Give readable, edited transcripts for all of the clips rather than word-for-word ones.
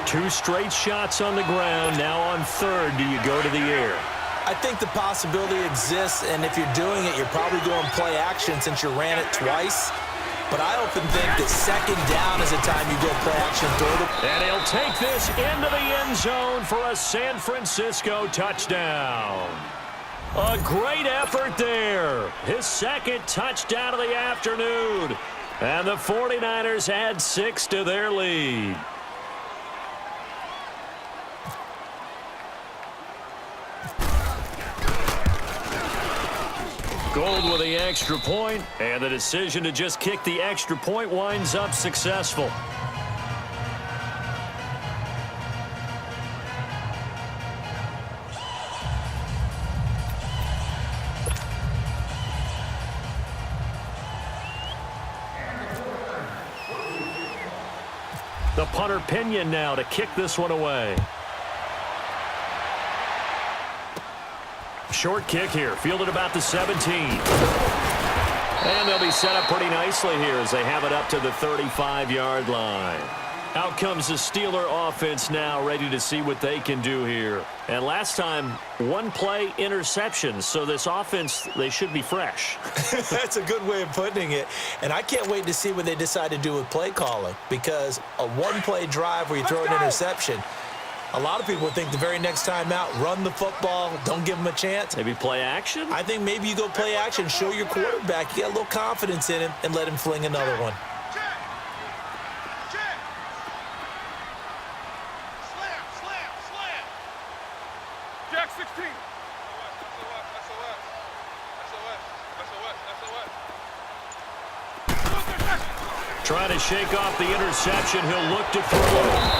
2 straight shots on the ground. Now on third, do you go to the air? I think the possibility exists, and if you're doing it, you're probably going play action since you ran it twice. But I often think that second down is the time you go play action. And he'll take this into the end zone for a San Francisco touchdown. A great effort there. His second touchdown of the afternoon. And the 49ers add 6 to their lead. Gold with the extra point, and the decision to just kick the extra point winds up successful. The punter Pinion now to kick this one away. Short kick here, fielded about the 17. And they'll be set up pretty nicely here as they have it up to the 35-yard line. Out comes the Steeler offense now, ready to see what they can do here. And last time, 1 play interception, so this offense, they should be fresh. That's a good way of putting it. And I can't wait to see what they decide to do with play calling, because a 1-play drive where you throw an interception, a lot of people think the very next time out, run the football, don't give them a chance. Maybe play action? I think maybe you go play action, show your quarterback, you got a little confidence in him, and let him fling another one. Jack 16. Trying to shake off the interception. He'll look to throw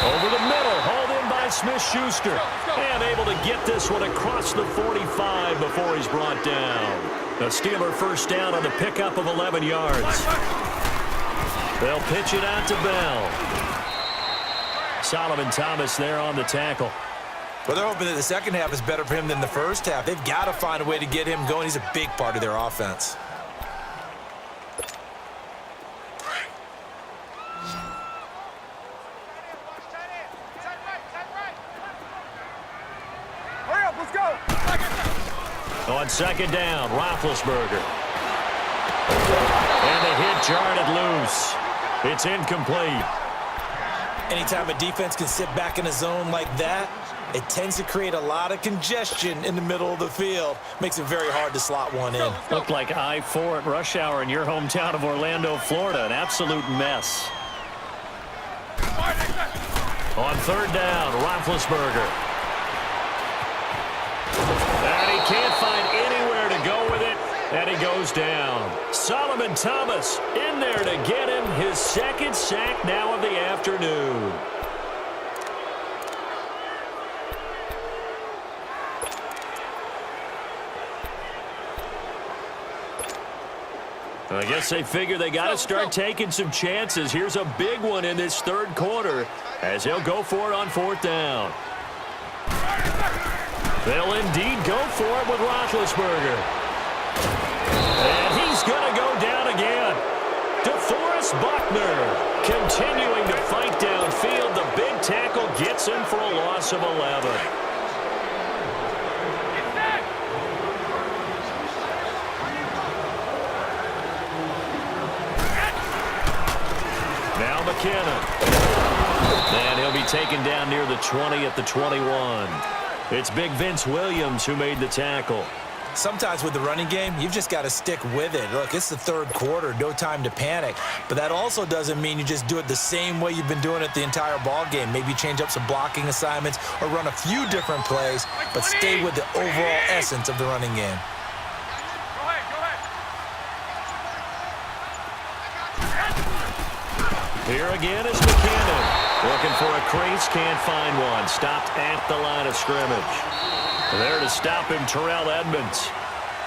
over the middle. Hauled in by Smith-Schuster. And able to get this one across the 45 before he's brought down. The Steeler first down on the pickup of 11 yards. They'll pitch it out to Bell. Solomon Thomas there on the tackle. Well, they're hoping that the second half is better for him than the first half. They've got to find a way to get him going. He's a big part of their offense. On second down, Roethlisberger. And the hit jarred it loose. It's incomplete. Anytime a defense can sit back in a zone like that, it tends to create a lot of congestion in the middle of the field. Makes it very hard to slot one in. Looked like I-4 at rush hour in your hometown of Orlando, Florida. An absolute mess. On third down, Roethlisberger. And he can't find anywhere to go with it, and he goes down. Solomon Thomas in there to get him his second sack now of the afternoon. I guess they figure they got to start taking some chances. Here's a big one in this third quarter as he'll go for it on fourth down. They'll indeed go for it with Roethlisberger. And he's going to go down again. DeForest Buckner continuing to fight downfield. The big tackle gets him for a loss of 11. Now McKinnon. And he'll be taken down near the 20 at the 21. It's Big Vince Williams who made the tackle. Sometimes with the running game, you've just got to stick with it. Look, it's the third quarter, no time to panic. But that also doesn't mean you just do it the same way you've been doing it the entire ball game. Maybe change up some blocking assignments or run a few different plays, but stay with the overall essence of the running game. Here again is McKinnon. Looking for a crease, can't find one. Stopped at the line of scrimmage. There to stop him, Terrell Edmonds.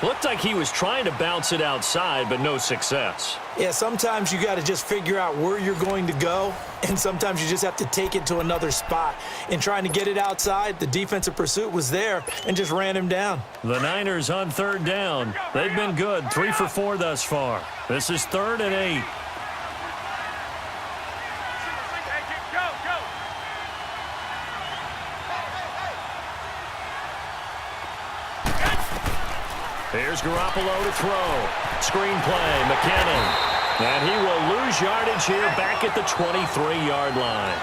Looked like he was trying to bounce it outside, but no success. Yeah, sometimes you got to just figure out where you're going to go, and sometimes you just have to take it to another spot. In trying to get it outside, the defensive pursuit was there and just ran him down. The Niners on third down. They've been good, 3 for 4 thus far. This is 3rd and 8. Here's Garoppolo to throw. Screenplay, McKinnon. And he will lose yardage here back at the 23-yard line.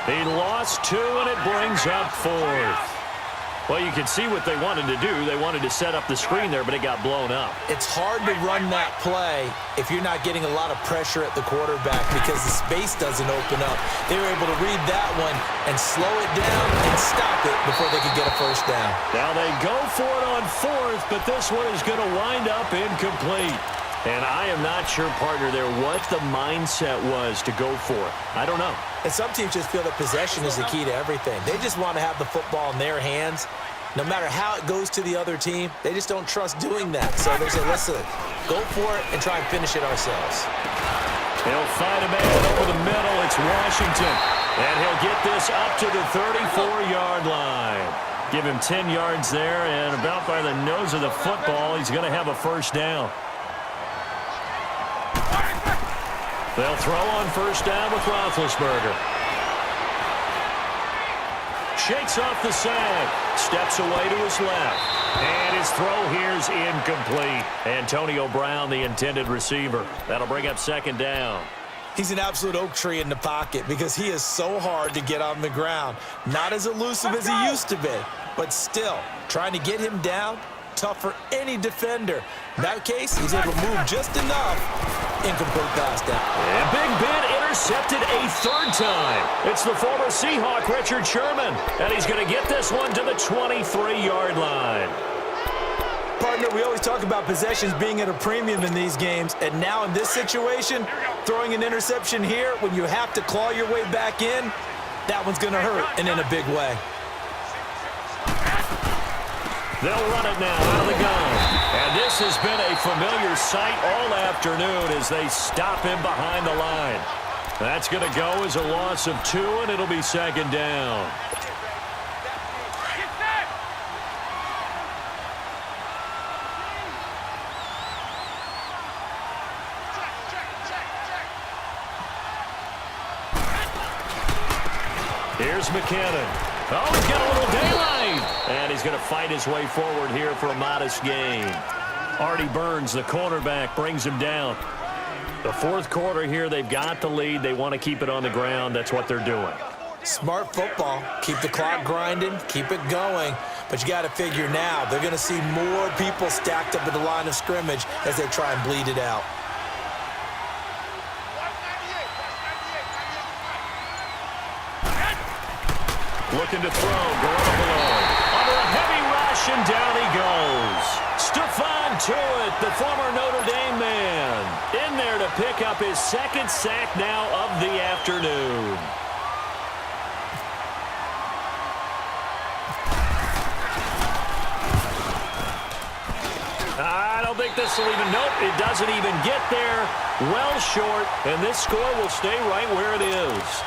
He lost 2, and it brings up 4th. Well, you can see what they wanted to do. They wanted to set up the screen there, but it got blown up. It's hard to run that play if you're not getting a lot of pressure at the quarterback because the space doesn't open up. They were able to read that one and slow it down and stop it before they could get a first down. Now they go for it on 4th, but this one is going to wind up incomplete. And I am not sure, partner, there what the mindset was to go for it. I don't know. And some teams just feel that possession is the key to everything. They just want to have the football in their hands. No matter how it goes to the other team, they just don't trust doing that. So they say, listen, go for it and try and finish it ourselves. He'll find a man over the middle. It's Washington. And he'll get this up to the 34-yard line. Give him 10 yards there, and about by the nose of the football, he's going to have a first down. They'll throw on first down with Roethlisberger. Shakes off the sack. Steps away to his left. And his throw here's incomplete. Antonio Brown, the intended receiver. That'll bring up second down. He's an absolute oak tree in the pocket because he is so hard to get on the ground. Not as elusive as he used to be, but still, trying to get him down, tough for any defender. In that case, he's able to move just enough. Incomplete pass down. And Big Ben intercepted a 3rd time. It's the former Seahawk, Richard Sherman. And he's going to get this one to the 23-yard line. Partner, we always talk about possessions being at a premium in these games. And now in this situation, throwing an interception here when you have to claw your way back in, that one's going to hurt, and in a big way. They'll run it now out of the gun. And this has been a familiar sight all afternoon as they stop him behind the line. That's going to go as a loss of 2, and it'll be second down. Here's McKinnon. Oh, he's got a little daylight. And he's going to fight his way forward here for a modest gain. Artie Burns, the cornerback, brings him down. The 4th quarter here, they've got the lead. They want to keep it on the ground. That's what they're doing. Smart football. Keep the clock grinding. Keep it going. But you got to figure now, they're going to see more people stacked up at the line of scrimmage as they try and bleed it out. Looking to throw, Garoppolo. Under a heavy rush, and down he goes. Stephon Tuitt, the former Notre Dame man, in there to pick up his 2nd sack now of the afternoon. I don't think this will even, nope, it doesn't even get there. Well short, and this score will stay right where it is.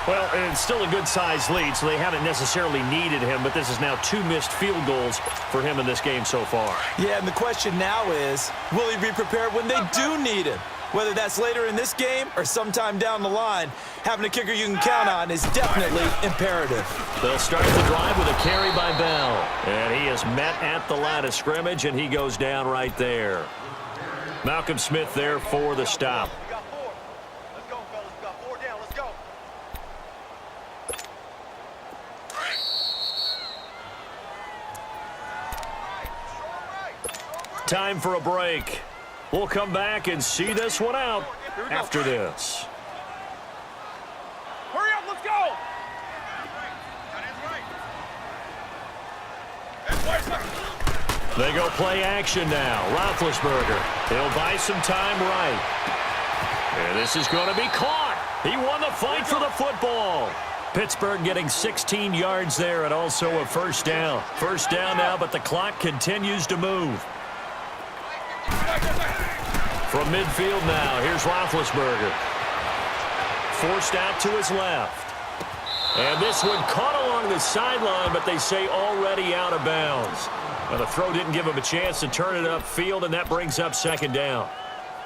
Well, it's still a good-sized lead, so they haven't necessarily needed him, but this is now 2 missed field goals for him in this game so far. Yeah, and the question now is, will he be prepared when they do need him? Whether that's later in this game or sometime down the line, having a kicker you can count on is definitely imperative. They'll start the drive with a carry by Bell. And he is met at the line of scrimmage, and he goes down right there. Malcolm Smith there for the stop. Time for a break. We'll come back and see this one out after this. Hurry up, let's go! They go play action now. Roethlisberger. He'll buy some time right. And this is going to be caught. He won the fight for the football. Pittsburgh getting 16 yards there and also a first down. First down now, but the clock continues to move. From midfield now, here's Roethlisberger. Forced out to his left. And this one caught along the sideline, but they say already out of bounds. Well, the throw didn't give him a chance to turn it upfield, and that brings up second down.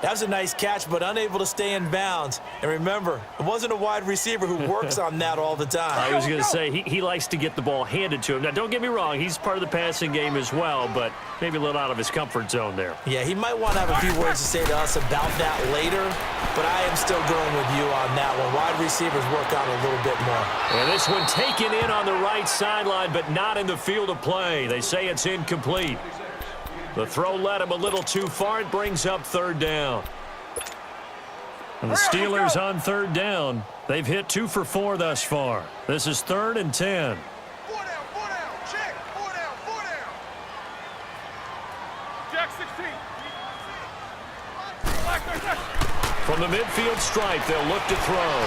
That was a nice catch, but unable to stay in bounds. And remember, it wasn't a wide receiver who works on that all the time. I was going to say, he likes to get the ball handed to him. Now, don't get me wrong, he's part of the passing game as well, but maybe a little out of his comfort zone there. Yeah, he might want to have a few words to say to us about that later, but I am still going with you on that one. Wide receivers work on a little bit more. And this one taken in on the right sideline, but not in the field of play. They say it's incomplete. The throw led him a little too far. It brings up third down. And the Steelers on third down. They've hit 2 for 4 thus far. This is 3rd and 10. 4 down, check, 4 down, 4 down. Jack 16. From the midfield stripe, they'll look to throw.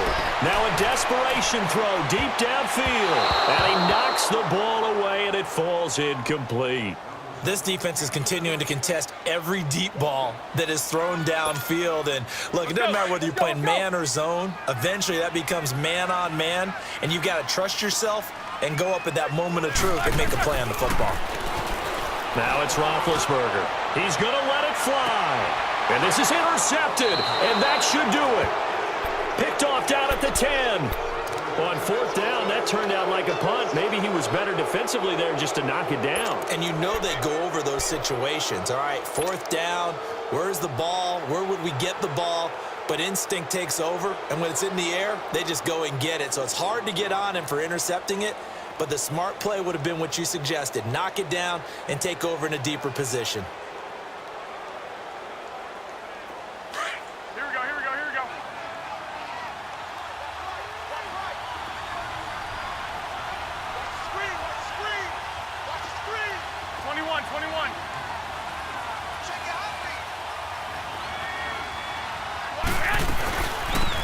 Now a desperation throw deep downfield. And he knocks the ball away, and it falls incomplete. This defense is continuing to contest every deep ball that is thrown downfield. And, look, it doesn't matter whether you're playing man or zone. Eventually, that becomes man-on-man, and you've got to trust yourself and go up at that moment of truth and make a play on the football. Now it's Roethlisberger. He's going to let it fly. And this is intercepted, and that should do it. Picked off down at the 10. On 4th down, that turned out like a punt. Maybe he was better defensively there just to knock it down. And you know they go over those situations. All right, 4th down, where's the ball? Where would we get the ball? But instinct takes over, and when it's in the air, they just go and get it. So it's hard to get on him for intercepting it, but the smart play would have been what you suggested. Knock it down and take over in a deeper position. Here we go. Screen. 21. Check your heartbeat.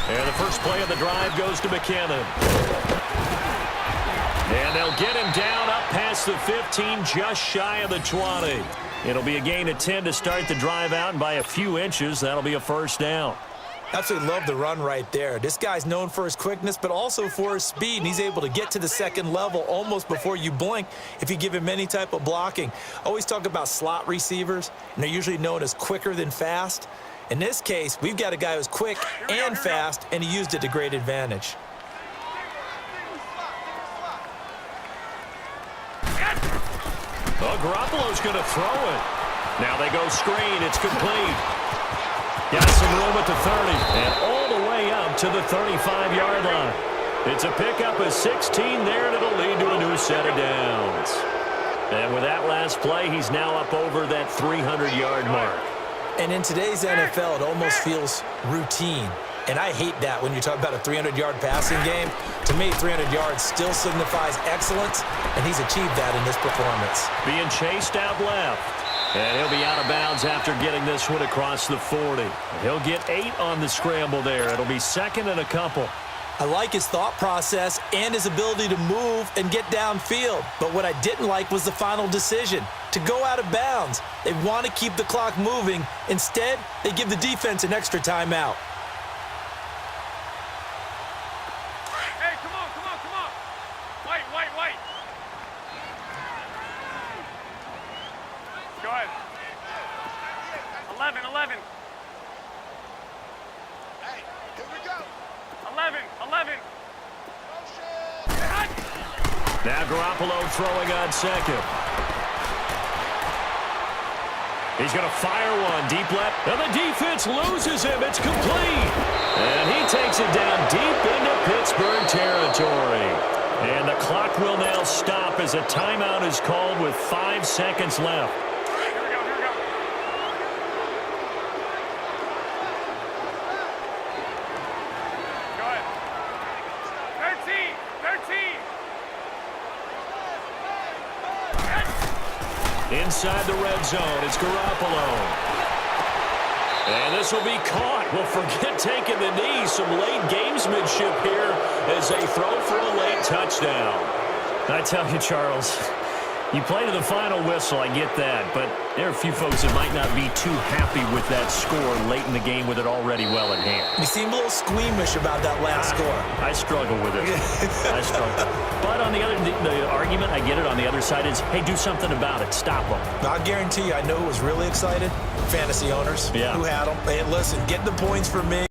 And the first play of the drive goes to McKinnon. And they'll get him down up past the 15, just shy of the 20. It'll be a gain of 10 to start the drive out, and by a few inches, that'll be a first down. Absolutely love the run right there. This guy's known for his quickness, but also for his speed, and he's able to get to the second level almost before you blink if you give him any type of blocking. Always talk about slot receivers, and they're usually known as quicker than fast. In this case, we've got a guy who's quick and fast, and he used it to great advantage. Oh, Garoppolo's going to throw it. Now they go screen. It's complete. Got some room at the 30, and all the way up to the 35-yard line. It's a pickup of 16 there, and it'll lead to a new set of downs. And with that last play, he's now up over that 300-yard mark. And in today's NFL, it almost feels routine. And I hate that when you talk about a 300-yard passing game. To me, 300 yards still signifies excellence, and he's achieved that in this performance. Being chased out left. And he'll be out of bounds after getting this one across the 40. He'll get 8 on the scramble there. It'll be 2nd and a couple. I like his thought process and his ability to move and get downfield. But what I didn't like was the final decision, to go out of bounds. They want to keep the clock moving. Instead, they give the defense an extra timeout. Hey, come on. White. Go ahead. 11. Hey, here we go. 11. Now Garoppolo throwing on second. He's going to fire one deep left. And the defense loses him. It's complete. And he takes it down deep into Pittsburgh territory. And the clock will now stop as a timeout is called with 5 seconds left. Here we go. Go ahead. 13. Inside the red zone, it's Garoppolo. And this will be caught. Well, forget taking the knee. Some late gamesmanship here as they throw for a late touchdown. I tell you, Charles, You play to the final whistle, I get that, but there are a few folks that might not be too happy with that score late in the game with it already well in hand. You seem a little squeamish about that last score. I struggle with it. I struggle. But on the argument, I get it, on the other side is, hey, do something about it. Stop them. I'll guarantee you, I know who was really excited. Fantasy owners. Yeah. Who had them. Hey, listen, get the points for me.